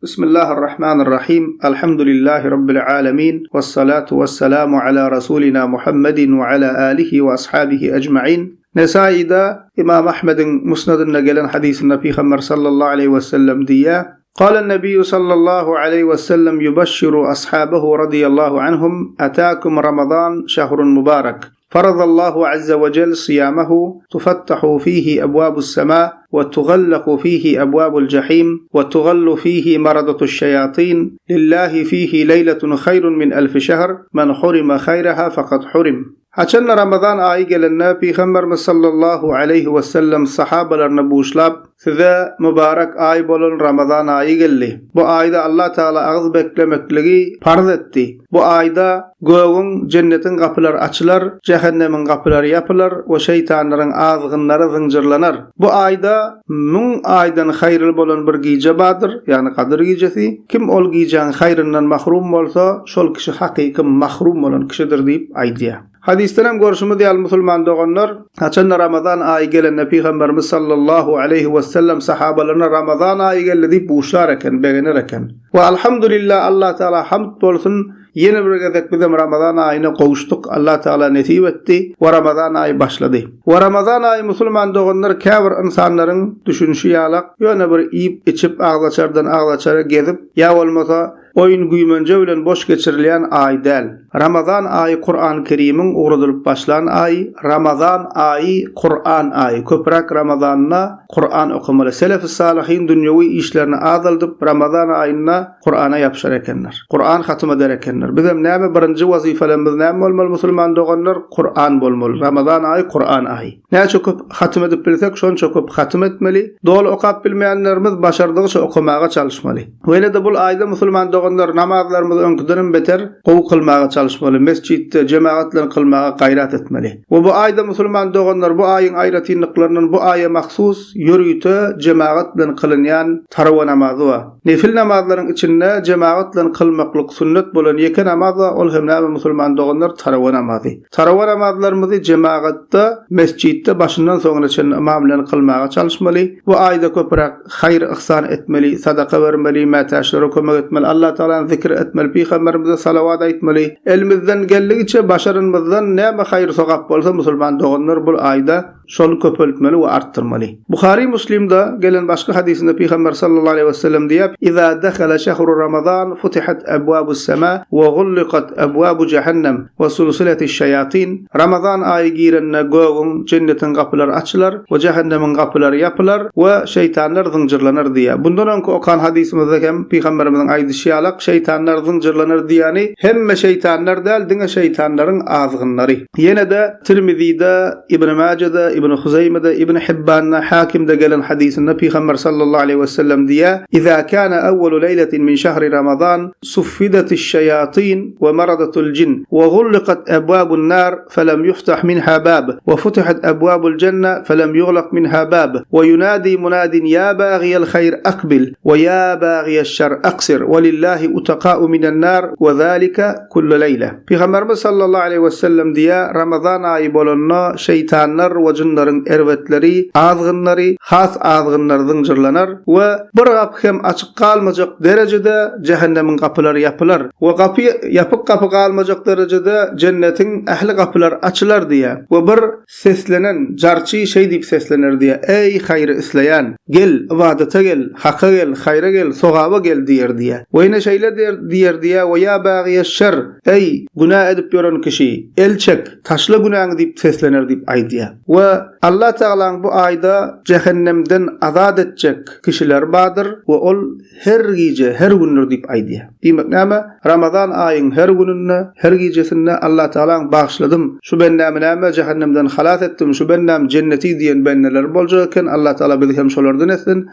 Bismillahirrahmanirrahim. Elhamdülillahi Rabbil alemin. Vessalatu vesselamu ala Rasulina Muhammedin ve ala alihi ve ashabihi ecma'in. Nesai'da İmam Ahmed'in musnadına gelen hadisinde Peygamber sallallahu aleyhi ve sellem diye قال النبي صلى الله عليه وسلم يبشر أصحابه رضي الله عنهم أتاكم رمضان شهر مبارك فرض الله عز وجل صيامه تفتح فيه أبواب السماء وتغلق فيه أبواب الجحيم وتغل فيه مردة الشياطين لله فيه ليلة خير من 1000 شهر من حرم خيرها فقد حرم. Haçan Ramazan ayı gelenine Peygamberimiz sallallahu aleyhi ve sellem sahabalarına buşlap size mübarek ay bolun Ramazan ayı geldi. Bu ayda Allah Teala ağız beklemekliği farz etti. Bu ayda göğün cennetin kapıları açılır, cehennemin kapıları yapılır ve şeytanların azgınları zincirlenir. Bu ayda mun aydan hayırlı bolan bir gece badır, yani Kadir gecesi. Kim ol gecenin hayrından mahrum olsa, şol kişi hakiki mahrum olan kişidir deyip aydiya. Hadisten görüşümü diyal Müslüman doğanlar, haçan Ramazan ayı gelene Peygamberimiz sallallahu aleyhi ve sellem sahabalarına Ramazan ayı geldi deyip buşlar eken, beğenir eken. Ve elhamdülillah Allah Teala hamd olsun, yeni bir gezek bizim Ramazan ayına kavuştuk. Allah Teala nasip etti ve Ramazan ayı başladı. Ve Ramazan ayı Müslüman doğanlar kâvir insanların düşünüşü yalak, yöne bir yiyip içip ağlaçardan ağlaçara gezip, ya olmasa oyun güymence bilen boş geçirilen ay değil. Ramazan ayı Kur'an-ı Kerim'in uğradılıp başlayan ay, Ramazan ayı Kur'an ayı. Köprek Ramazan'na Kur'an okumalı. Selef-i salihin dünyevi işlerini azaldıp Ramazan ayına Kur'an'a yapışar ekenler. Kur'an hatım eder ekenler. Bizim neyme birinci vazifelerimiz neyme olmalı Müslüman doğanlar? Kur'an bolmalı. Ramazan ayı Kur'an ayı. Ne çok hatım edip bilsek şon çok hatım etmeli. Doğru okuyup bilmeyenlerimiz başardıkça okumaya çalışmalı. Öyle de bu ayda Müslüman doğanlar namazlarımızı önküden beter qow kılmağa çalışmalı. Mescitte cemaatlerini kılmağa gayret etmeli. Ve bu ayda Müslüman doğanlar bu ayın ayrıtınlıklarının bu aya mahsus yürüyüte cemaatlerini kılınyan tarawih namazı var. Nefil namazların içinde cemaatlerini kılmaklık sünnet bolan iki namaz var. Ol hem Müslüman doğanlar tarawih namazı. Tarawih namazlarımızı cemaatta, mescitte başından sonra imamlarını kılmağa çalışmalı. Bu ayda köprek hayır ihsan etmeli, sadaka vermeli, metaşları koymak etmeli. Allah Teala'nın zikir etmeli, Peygamberimize salavat etmeli. Elimizden geldiğince başarımızdan ne hayır sokak bolsa Müslüman doğanlar bu ayda şol köpöltmeli ve arttırmalı. Bukhari Müslim'de gelen başka hadisinde Peygamber sallallahu aleyhi ve sellem diyor: "İza dakhala şehru Ramazan futihat abwabus sema ve gulliqat abwabu cehennem ve sulsilatiş şeyatin." Ramazan ayı girene göğün cennetin kapıları açılır ve cehennemin kapıları yapılır ve şeytanlar zincirlenir diye. Bundan önce okan hadisimizde hem Peygamberimizin aydışı alak şeytanlar zincirlenir diyeni hemme şeytanlar değil, dine şeytanların azgınları. Yine de Tirmizi'de, İbn Mace'de, İbn Huzeyme'de, İbn Hibban'da, Hakim'de gelen hadisinde Peygamber sallallahu aleyhi ve sellem diye: "İza kana evvelu leyletin min şehri Ramazan suffidatış şeyatin ve maradatul cin ve gulliqat abwabun nar felem yuftah minha bab ve futihat abwabul cennet felem yughlaq minha bab ve yunadi munadin ya baghiyal hayr aqbil ve ya baghiyaş şer aqsir ve lillahi utaqa'u minen nar ve zalika kullu leyle." Peygamberimiz sallallahu aleyhi ve sellem diye Ramazan ayı bolanna şeytanlar ve cinlerin ervetleri, azgınları, has azgınlar zincirlenir ve bir kapı hem açık kalmayacak derecede cehennemin kapıları yapılır ve kapı yapık kapı kalmayacak derecede cennetin ehli kapılar açılır diye ve bir seslenen carçı şey deyip seslenir diye: "Ey hayrı isleyen, gel ibadete gel, hakka gel, hayra gel, sogaba gel" diye. Ve yine şeyler diye ve ya bagiyeş şer, ey günah edip yoran kişi, el çek, taşla günahını deyip seslenir deyip aydiya. Ve Allah Teala'nın bu ayda cehennemden azad edecek kişiler vardır ve ol her gece, her gündür deyip aydiya. Demek neyme? Ramazan ayın her gününde, her gecesinde Allah Teala'nın bağışladım. Şu bennemi neyme? Cehennemden halat ettim. Şu bennem cenneti diyen benneler bolcakken Allah Teala bizi hem şolardan etsin.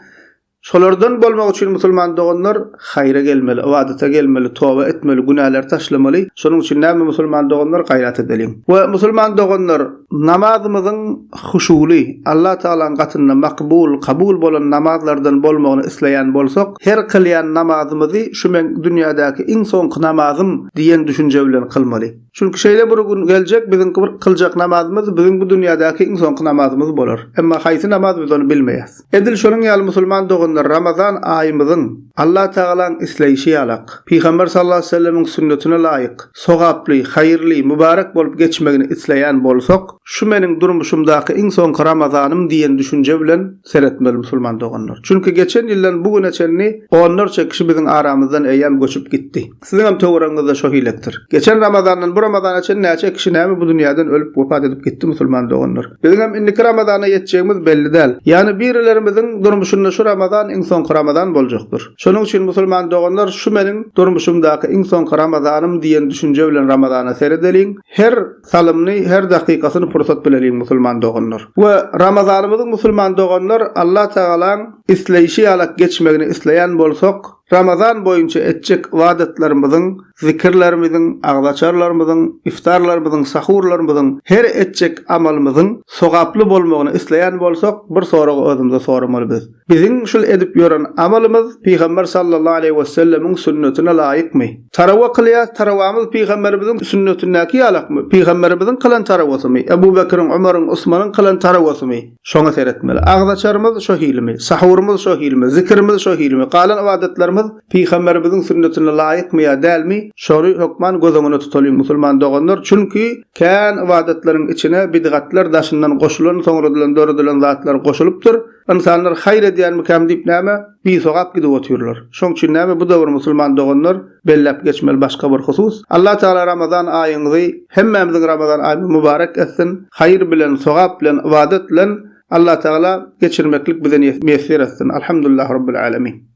Şolardan bolmak için Müslüman doğanlar hayra gelmeli, ibadete gelmeli, tövbe etmeli, günahlar taşlamalı. Şunun için näme Müslüman doğanlar gayret edelim. Ve Müslüman doğanlar namazımızın huşuli, Allah Teala'nın katında makbul, kabul bolan namazlardan bolmağını isteyen bolsak, her kılyan namazımızı şu men dünyadaki en son namazım diyen düşünce bilen kılmalı. Çünkü şeýle bir gün geljek biziň kıljak namazymyz biziň bu dünýädäki iň soňky namazymyz bolar. Emma haýsy namaz biz onu bilmeýäs. Edil şonuň ýaly musulman dogunlar Ramazan aýymyzyň Allah Taalaň isleýişi ýalak. Peygamber sallallahu aleyhi ve sellemin sünnetine laýyk, sogaply, haýyrly, mübarek bolup geçmegini isleýän bolsak, şu meniň durmuşumdaky iň soňky Ramazanym diýen düşünje bilen seretmeli musulman dogunlar. Çünkü geçen ýyldan bugüne çenni onlarça kişi biziň aramyzdan eýem göçüp gitdi. Siziň hem töwreňizde şo hilekdir. Geçen Ramazandan bu Ramazana çen näçe kişi näme bu dünýäden ölüp wafat edip gitdi musulman dogunlar. Biziň hem indiki Ramazana ýetjegimiz belli däl. Ýani birilerimiziň durmuşynda şu Ramazan iň soňky Ramazan boljakdyr. Şonuň üçin musulman dogunlar şu meniň durmuşymdaky iň soňky Ramazanym diýen düşünje bilen Ramazana seredeliň. Her salymny, her dakykasyny pursat bilen musulman dogunlar. We Ramazanymyzyň musulman dogunlar Allah Taalaň isleýişi ýalak geçmegini isleýän bolsak, Ramazan boýunça etjek ibadetlerimizin, zikirlerimiziň, agzaçarlarymyzyň, iftarlarymyzyň, sahurlarymyzyň, her etjek amalymyzyň sogaply bolmagyny isleýän bolsak, bir soragy özümizde soramalybys. Biziň şol edip ýören amalymyz Peygamber sallallahu aleyhi we sellemiň sünnetine laýykmy? Tarawa kılýas, tarawamyz Peygamberimiziň sünnetindäki ýalakmy? Peygamberimiziň kılan tarawasymy? Ebu Bekiriň, Ömeriň, Osmanyň kılan tarawasymy? Şoňa seretmeli. Agzaçarymyz şo hilmi, sahurymyz şo hilmi, zikirimiz şo hilmi, galan ibadetlerimiz Peygamberimiziň sünnetine laýykmy ýa dälmi? Şory hökman gözüňe tutulýar musulman doganlar. Çünki kän ibadetleriň içine bidgatlar daşyndan goşulan, soňradan döredilen zatlar goşulypdyr. İnsanlar haýr edýän mikam diýip näme? Bir sogap gidip oturýarlar. Şoň üçin näme bu döwür musulman doganlar bellep geçmeli başga bir husus. Allah Taala Ramazan aýyny hemmemiziň Ramazan aýyny mübarek etsin. Haýr bilen, sogap bilen, ibadet bilen Allah Taala geçirmeklik bize mesir etsin. Elhamdülillah Rabbil alamin.